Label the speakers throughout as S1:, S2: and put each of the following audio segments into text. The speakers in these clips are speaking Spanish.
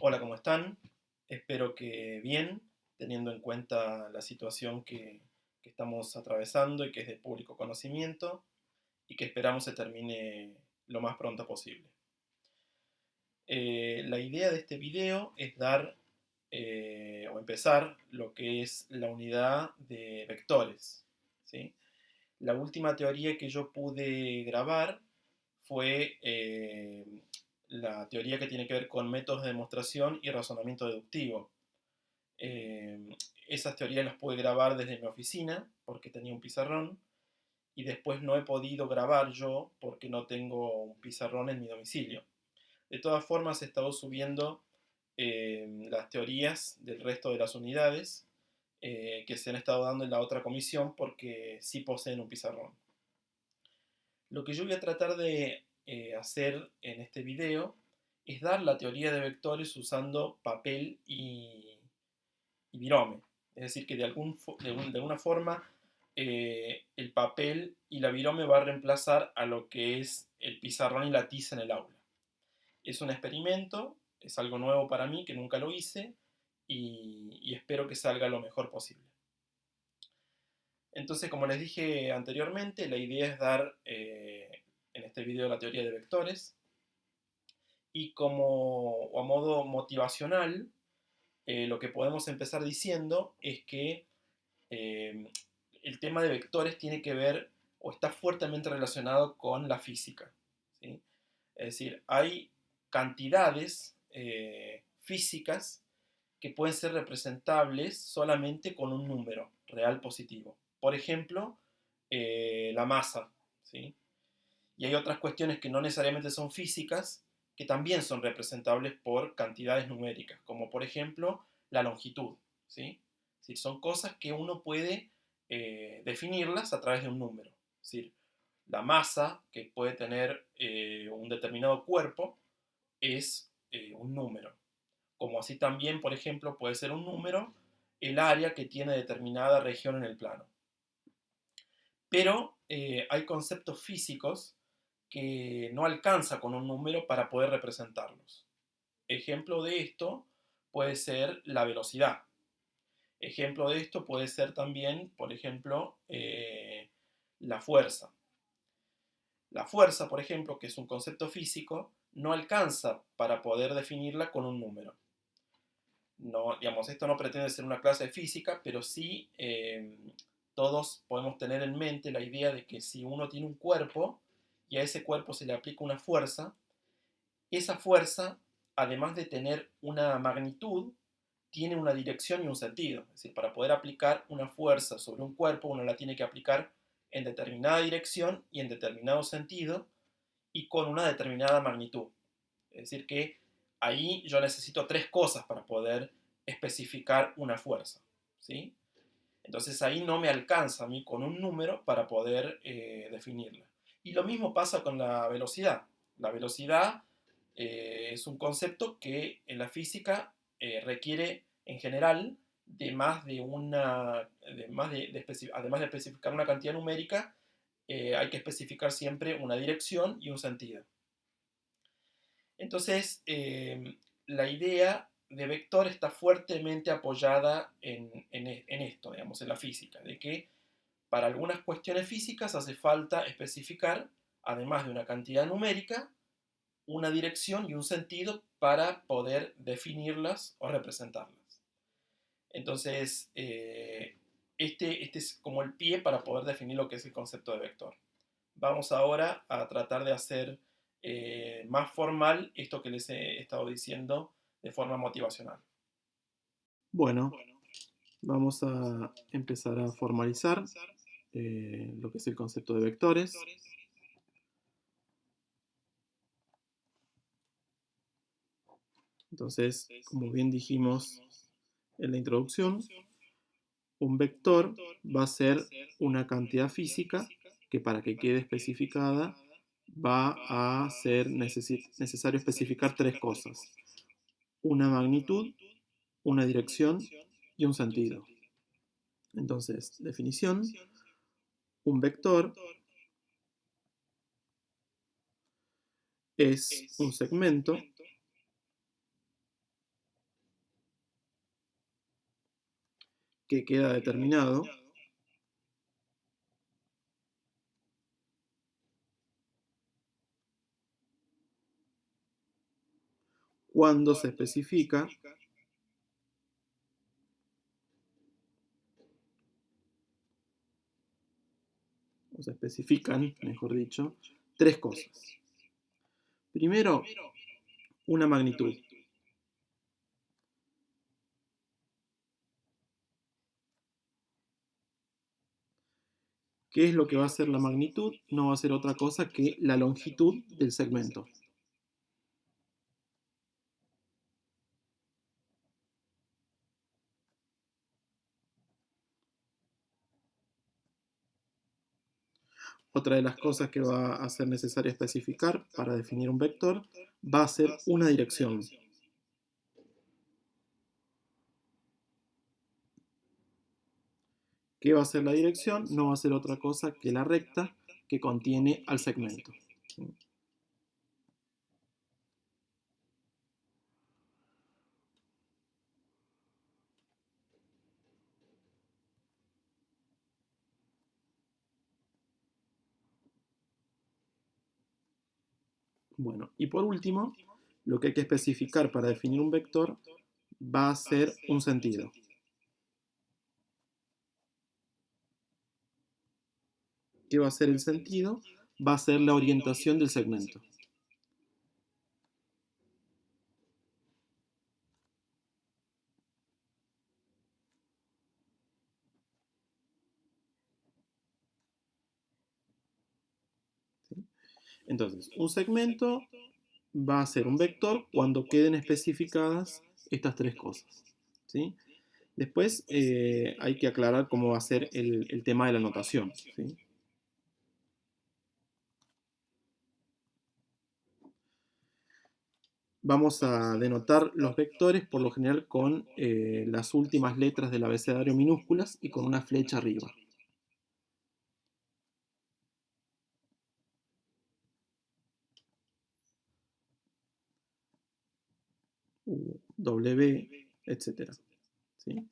S1: Hola, ¿cómo están? Espero que bien, teniendo en cuenta la situación que estamos atravesando y que es de público conocimiento y que esperamos se termine lo más pronto posible. La idea de este video es dar o empezar lo que es la unidad de vectores, ¿sí? La última teoría que yo pude grabar fue la teoría que tiene que ver con métodos de demostración y razonamiento deductivo. Eh, Esas teorías las pude grabar desde mi oficina porque tenía un pizarrón y después no he podido grabar yo porque no tengo un pizarrón en mi domicilio. De todas formas he estado subiendo las teorías del resto de las unidades que se han estado dando en la otra comisión porque sí poseen un pizarrón. Lo que yo voy a tratar de hacer en este video es dar la teoría de vectores usando papel y virome. Es decir, que de alguna forma el papel y la virome va a reemplazar a lo que es el pizarrón y la tiza en el aula. Es un experimento, es algo nuevo para mí, que nunca lo hice, y espero que salga lo mejor posible. Entonces, como les dije anteriormente, la idea es dar en este video la teoría de vectores, y como a modo motivacional, lo que podemos empezar diciendo es que eh, el tema de vectores tiene que ver o está fuertemente relacionado con la física, ¿sí? Es decir, hay cantidades físicas que pueden ser representables solamente con un número real positivo. Por ejemplo, la masa, ¿sí? Y hay otras cuestiones que no necesariamente son físicas, que también son representables por cantidades numéricas, como por ejemplo la longitud, ¿sí? Es decir, son cosas que uno puede definirlas a través de un número. Es decir, la masa que puede tener un determinado cuerpo es un número. Como así también, por ejemplo, puede ser un número el área que tiene determinada región en el plano. Pero hay conceptos físicos que no alcanza con un número para poder representarlos. Ejemplo de esto puede ser la velocidad. Ejemplo de esto puede ser también, por ejemplo, la fuerza. La fuerza, por ejemplo, que es un concepto físico, no alcanza para poder definirla con un número. No, digamos, esto no pretende ser una clase de física, pero sí todos podemos tener en mente la idea de que si uno tiene un cuerpo y a ese cuerpo se le aplica una fuerza, esa fuerza, además de tener una magnitud, tiene una dirección y un sentido. Es decir, para poder aplicar una fuerza sobre un cuerpo, uno la tiene que aplicar en determinada dirección y en determinado sentido y con una determinada magnitud. Es decir, que ahí yo necesito tres cosas para poder especificar una fuerza, ¿sí? Entonces ahí no me alcanza a mí con un número para poder definirla. Y lo mismo pasa con la velocidad. La velocidad es un concepto que en la física requiere en general de más de una, además de especificar una cantidad numérica, hay que especificar siempre una dirección y un sentido. Entonces, la idea de vector está fuertemente apoyada en esto, digamos, en la física, de que para algunas cuestiones físicas hace falta especificar, además de una cantidad numérica, una dirección y un sentido para poder definirlas o representarlas. Entonces, este es como el pie para poder definir lo que es el concepto de vector. Vamos ahora a tratar de hacer más formal esto que les he estado diciendo de forma motivacional.
S2: Bueno, vamos a empezar a formalizar lo que es el concepto de vectores. Entonces, como bien dijimos en la introducción, un vector va a ser una cantidad física que para que quede especificada va a ser necesario especificar tres cosas: una magnitud, una dirección y un sentido. Entonces, definición: un vector es un segmento que queda determinado cuando se especifica o se especifican, mejor dicho, tres cosas. Primero, una magnitud. ¿Qué es lo que va a ser la magnitud? No va a ser otra cosa que la longitud del segmento. Otra de las cosas que va a ser necesario especificar para definir un vector va a ser una dirección. ¿Qué va a ser la dirección? No va a ser otra cosa que la recta que contiene al segmento. Bueno, y por último, lo que hay que especificar para definir un vector va a ser un sentido. ¿Qué va a ser el sentido? Va a ser la orientación del segmento. ¿Sí? Entonces, un segmento va a ser un vector cuando queden especificadas estas tres cosas. ¿Sí? Después hay que aclarar cómo va a ser el tema de la notación. ¿Sí? Vamos a denotar los vectores por lo general con las últimas letras del abecedario minúsculas y con una flecha arriba. U, W, etc. ¿Sí?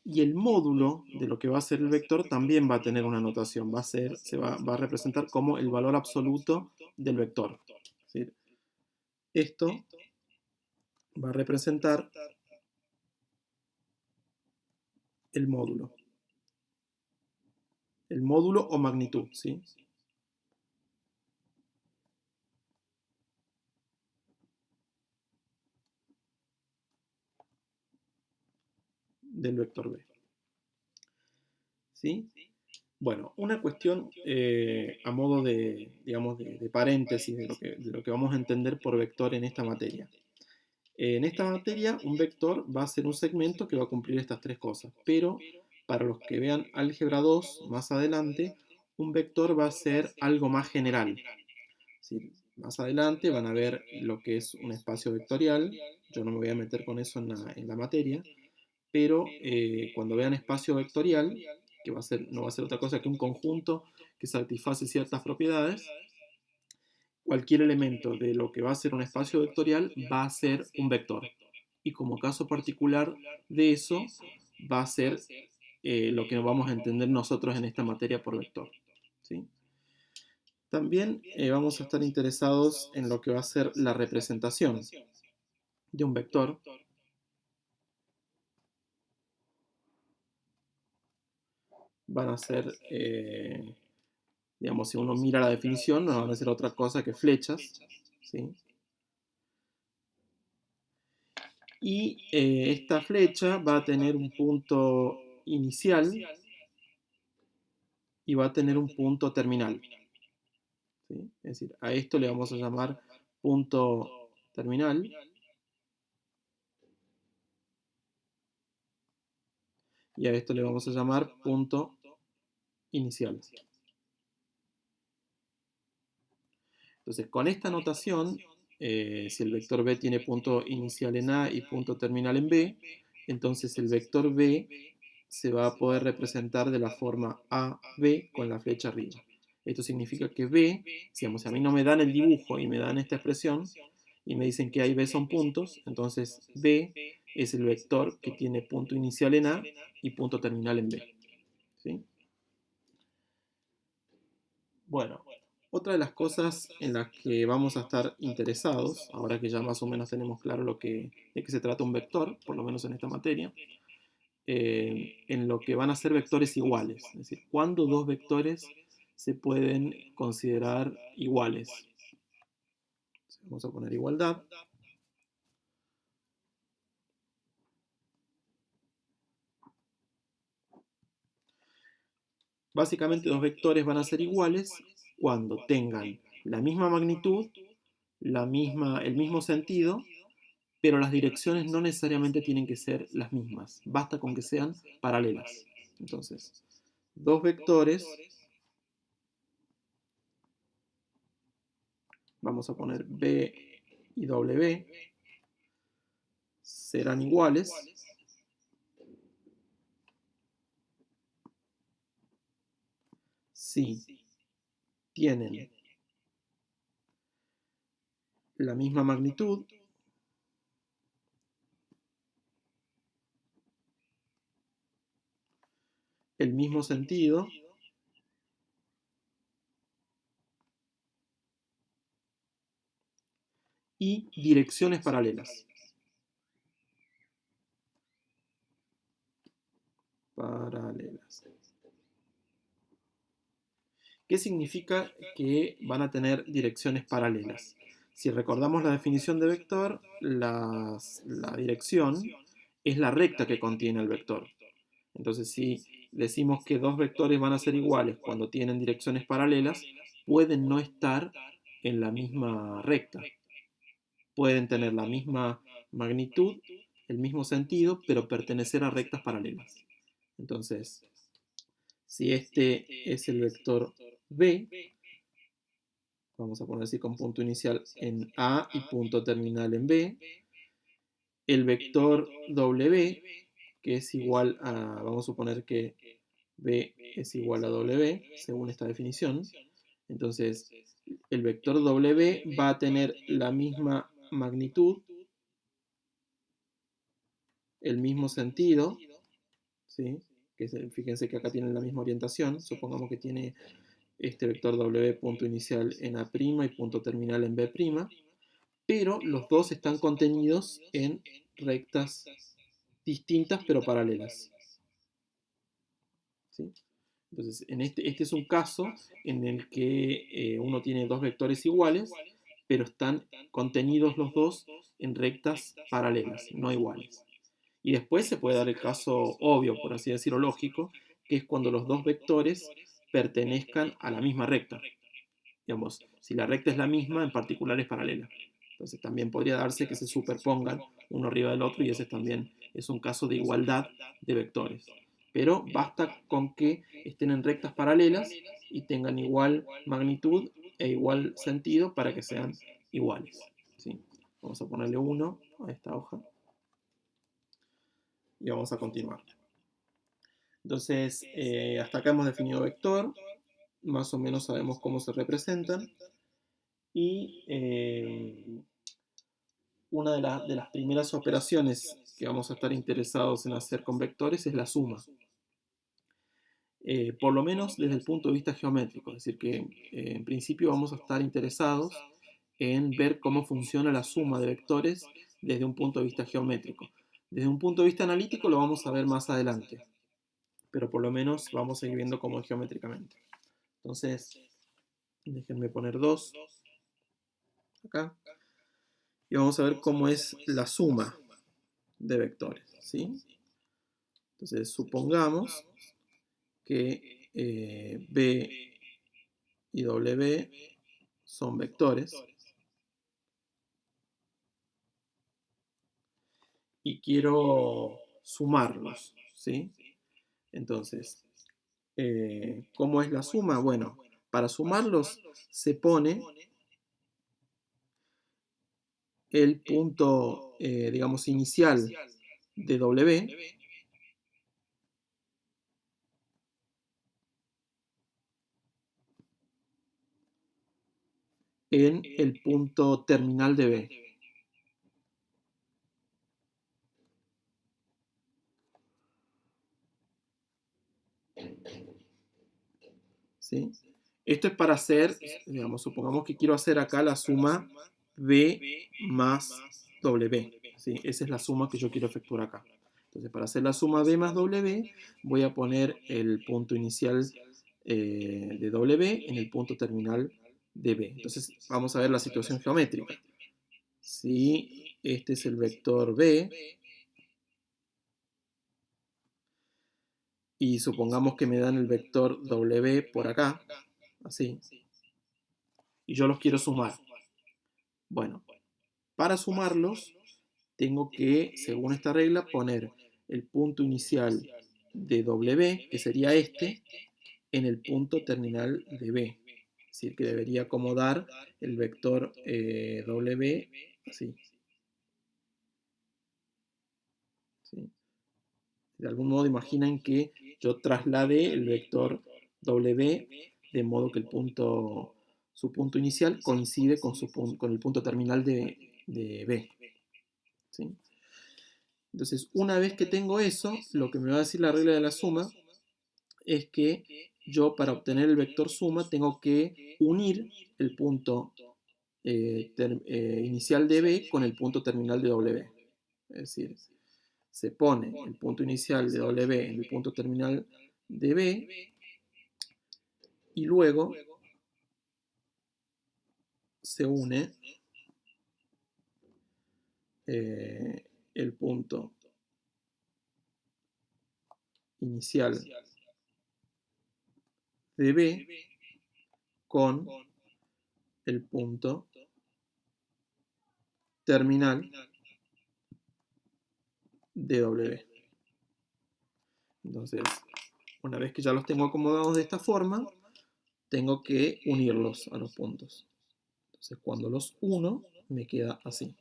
S2: Y el módulo de lo que va a ser el vector también va a tener una notación, va a representar como el valor absoluto del vector. ¿Sí? Esto va a representar el módulo o magnitud, ¿sí? Del vector B. ¿Sí? Bueno, una cuestión a modo de, digamos, de paréntesis de lo que vamos a entender por vector en esta materia. En esta materia, un vector va a ser un segmento que va a cumplir estas tres cosas, pero para los que vean álgebra 2 más adelante, un vector va a ser algo más general. ¿Sí? Más adelante van a ver lo que es un espacio vectorial, yo no me voy a meter con eso en la materia, pero cuando vean espacio vectorial, que no va a ser otra cosa que un conjunto que satisface ciertas propiedades, cualquier elemento de lo que va a ser un espacio vectorial va a ser un vector. Y como caso particular de eso, va a ser lo que vamos a entender nosotros en esta materia por vector. ¿Sí? También vamos a estar interesados en lo que va a ser la representación de un vector. Van a ser, digamos, si uno mira la definición, no van a ser otra cosa que flechas. ¿Sí? Y esta flecha va a tener un punto inicial y va a tener un punto terminal. ¿Sí? Es decir, a esto le vamos a llamar punto terminal. Y a esto le vamos a llamar punto inicial. Entonces, con esta notación, si el vector b tiene punto inicial en A y punto terminal en B, entonces el vector b se va a poder representar de la forma AB con la flecha arriba. Esto significa que B, digamos, si a mí no me dan el dibujo y me dan esta expresión y me dicen que A y B son puntos, entonces B es el vector que tiene punto inicial en A y punto terminal en B. ¿Sí? Bueno, otra de las cosas en las que vamos a estar interesados, ahora que ya más o menos tenemos claro de qué se trata un vector, por lo menos en esta materia, en lo que van a ser vectores iguales. Es decir, ¿cuándo dos vectores se pueden considerar iguales? Vamos a poner igualdad. Básicamente dos vectores van a ser iguales cuando tengan la misma magnitud, el mismo sentido, pero las direcciones no necesariamente tienen que ser las mismas. Basta con que sean paralelas. Entonces, dos vectores, vamos a poner B y W, serán iguales si tienen la misma magnitud, el mismo sentido y direcciones paralelas. ¿Qué significa que van a tener direcciones paralelas? Si recordamos la definición de vector, la dirección es la recta que contiene el vector. Entonces, si decimos que dos vectores van a ser iguales cuando tienen direcciones paralelas, pueden no estar en la misma recta. Pueden tener la misma magnitud, el mismo sentido, pero pertenecer a rectas paralelas. Entonces, si este es el vector B, vamos a poner así con punto inicial en A y punto terminal en B, el vector W, que es igual a, vamos a suponer que B es igual a W, según esta definición. Entonces, el vector W va a tener la misma magnitud, el mismo sentido, ¿sí? Fíjense que acá tienen la misma orientación. Supongamos que tiene este vector W punto inicial en A' y punto terminal en B', pero los dos están contenidos en rectas distintas pero paralelas. ¿Sí? Entonces, este es un caso en el que uno tiene dos vectores iguales, pero están contenidos los dos en rectas paralelas, no iguales. Y después se puede dar el caso obvio, por así decirlo, lógico, que es cuando los dos vectores pertenezcan a la misma recta. Digamos, si la recta es la misma, en particular es paralela. Entonces también podría darse que se superpongan uno arriba del otro y ese también es un caso de igualdad de vectores. Pero basta con que estén en rectas paralelas y tengan igual magnitud e igual sentido para que sean iguales. ¿Sí? Vamos a ponerle 1 a esta hoja y vamos a continuar. Entonces, hasta acá hemos definido vector, más o menos sabemos cómo se representan. Y una de las primeras operaciones que vamos a estar interesados en hacer con vectores es la suma. Por lo menos desde el punto de vista geométrico, es decir, que en principio vamos a estar interesados en ver cómo funciona la suma de vectores desde un punto de vista geométrico. Desde un punto de vista analítico lo vamos a ver más adelante, pero por lo menos vamos a ir viendo cómo es geométricamente. Entonces, déjenme poner 2 acá. Y vamos a ver cómo es la suma de vectores, ¿sí? Entonces, supongamos que B y W son vectores y quiero sumarlos, ¿sí? Entonces, ¿cómo es la suma? Bueno, para sumarlos se pone el punto, digamos, inicial de W en el punto terminal de B. ¿sí? Esto es para hacer, digamos, supongamos que quiero hacer acá la suma B más W, ¿sí? Esa es la suma que yo quiero efectuar acá. Entonces, para hacer la suma B más W, voy a poner el punto inicial de W en el punto terminal de B. Entonces, vamos a ver la situación geométrica. Si este es el vector B, y supongamos que me dan el vector W por acá, así, y yo los quiero sumar. Bueno, para sumarlos, tengo que, según esta regla, poner el punto inicial de W, que sería este, en el punto terminal de B. Es decir, que debería acomodar el vector W así. ¿Sí? De algún modo imaginen que yo traslade el vector W de modo que su punto inicial coincide con el punto terminal de B. ¿Sí? Entonces, una vez que tengo eso, lo que me va a decir la regla de la suma es que yo para obtener el vector suma tengo que unir el punto inicial de B con el punto terminal de W. Es decir, se pone el punto inicial de W en el punto terminal de B y luego se une el punto inicial de B con el punto terminal de W. Entonces, una vez que ya los tengo acomodados de esta forma, tengo que unirlos a los puntos. Entonces, cuando los uno, me queda así.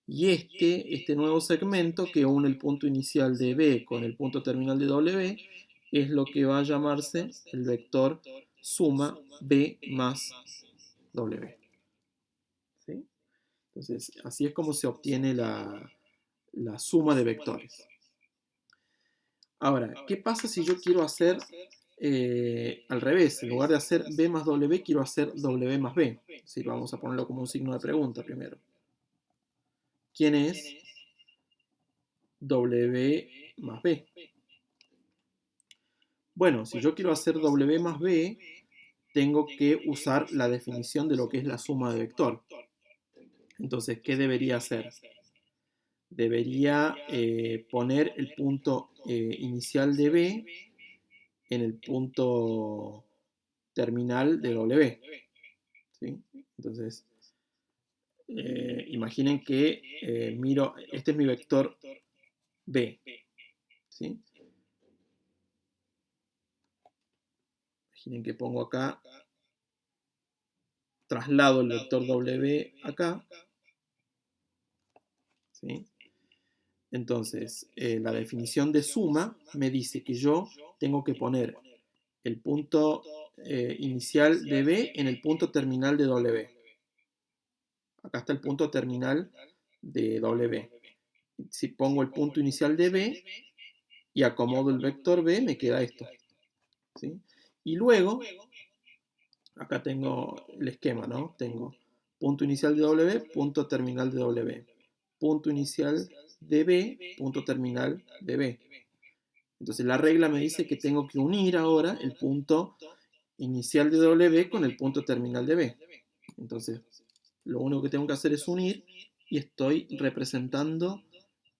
S2: Y este nuevo segmento que une el punto inicial de B con el punto terminal de W es lo que va a llamarse el vector suma B más W. ¿Sí? Entonces, así es como se obtiene la suma de vectores. Ahora, ¿qué pasa si yo quiero hacer al revés? En lugar de hacer B más W, quiero hacer W más B. ¿Sí? Vamos a ponerlo como un signo de pregunta primero. ¿Quién es W más B? Bueno, si yo quiero hacer W más B, tengo que usar la definición de lo que es la suma de vector. Entonces, ¿qué debería hacer? Debería poner el punto inicial de B en el punto terminal de W. ¿Sí? Entonces, imaginen que este es mi vector B. ¿Sí? Imaginen que pongo acá, traslado el vector W acá. ¿Sí? Entonces, la definición de suma me dice que yo tengo que poner el punto inicial de B en el punto terminal de W. Acá está el punto terminal de W. Si pongo el punto inicial de B y acomodo el vector B, me queda esto. ¿Sí? Y luego, acá tengo el esquema, ¿no? Tengo punto inicial de W, punto terminal de W. Punto inicial de B, punto terminal de B. Entonces la regla me dice que tengo que unir ahora el punto inicial de W con el punto terminal de B. Entonces, lo único que tengo que hacer es unir y estoy representando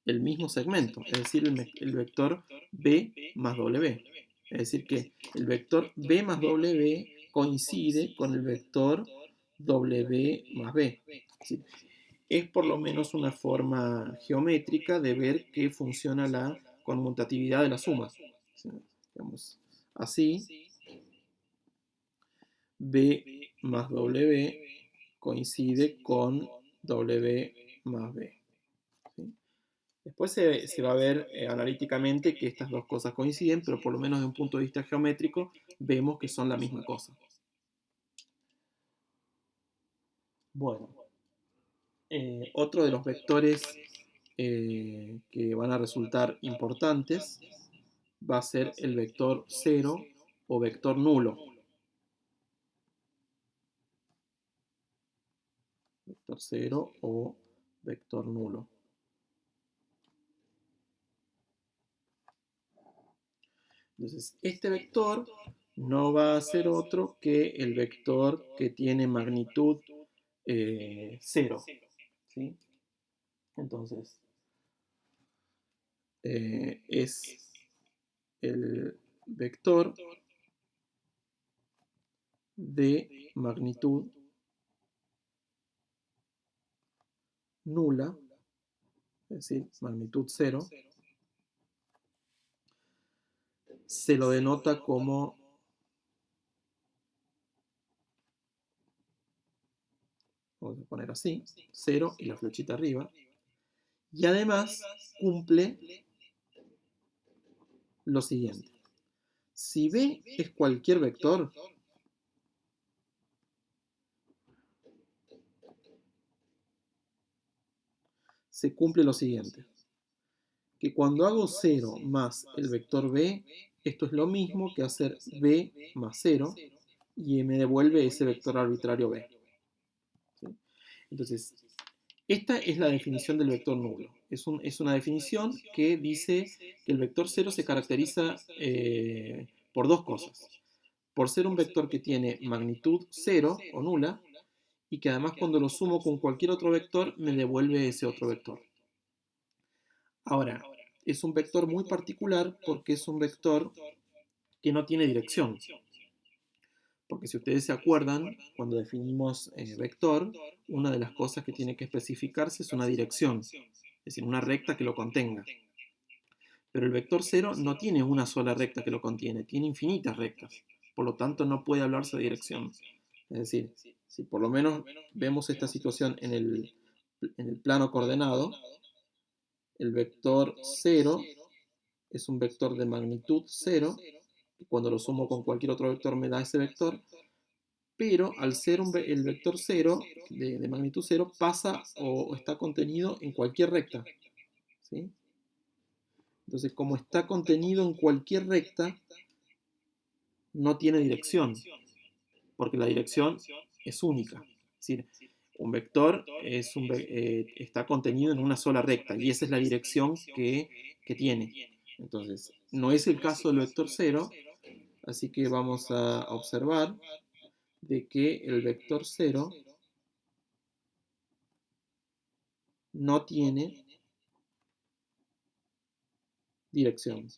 S2: el mismo segmento, es decir, el vector B más W. Es decir, que el vector B más W coincide con el vector W más B. Es por lo menos una forma geométrica de ver que funciona la conmutatividad de la suma. Digamos, así, B más W coincide con W más B. ¿Sí? Después se va a ver analíticamente que estas dos cosas coinciden, pero por lo menos desde un punto de vista geométrico vemos que son la misma cosa. Bueno, otro de los vectores que van a resultar importantes va a ser el vector 0 o vector nulo. Vector 0 o vector nulo. Entonces, este vector no va a ser otro que el vector que tiene magnitud 0. ¿Sí? Entonces, es el vector de magnitud nula, es decir, magnitud 0, se lo denota como vamos a poner así, 0 y la flechita arriba, y además cumple lo siguiente. Si B es cualquier vector, se cumple lo siguiente, que cuando hago 0 más el vector B, esto es lo mismo que hacer B más 0, y me devuelve ese vector arbitrario B. ¿Sí? Entonces, esta es la definición del vector nulo. Es una definición que dice que el vector 0 se caracteriza por dos cosas. Por ser un vector que tiene magnitud 0 o nula, y que además cuando lo sumo con cualquier otro vector me devuelve ese otro vector. Ahora, es un vector muy particular porque es un vector que no tiene dirección. Porque si ustedes se acuerdan, cuando definimos vector, una de las cosas que tiene que especificarse es una dirección, es decir, una recta que lo contenga. Pero el vector 0 no tiene una sola recta que lo contiene, tiene infinitas rectas. Por lo tanto, no puede hablarse de dirección. Es decir, si por lo menos vemos esta situación en el plano coordenado, el vector 0 es un vector de magnitud 0, que cuando lo sumo con cualquier otro vector me da ese vector, pero al ser el vector 0 de magnitud 0 pasa o está contenido en cualquier recta. ¿Sí? Entonces, como está contenido en cualquier recta, no tiene dirección, porque la dirección es única. Es decir, un vector está contenido en una sola recta, y esa es la dirección que tiene. Entonces, no es el caso del vector 0, así que vamos a observar de que el vector 0 no tiene dirección.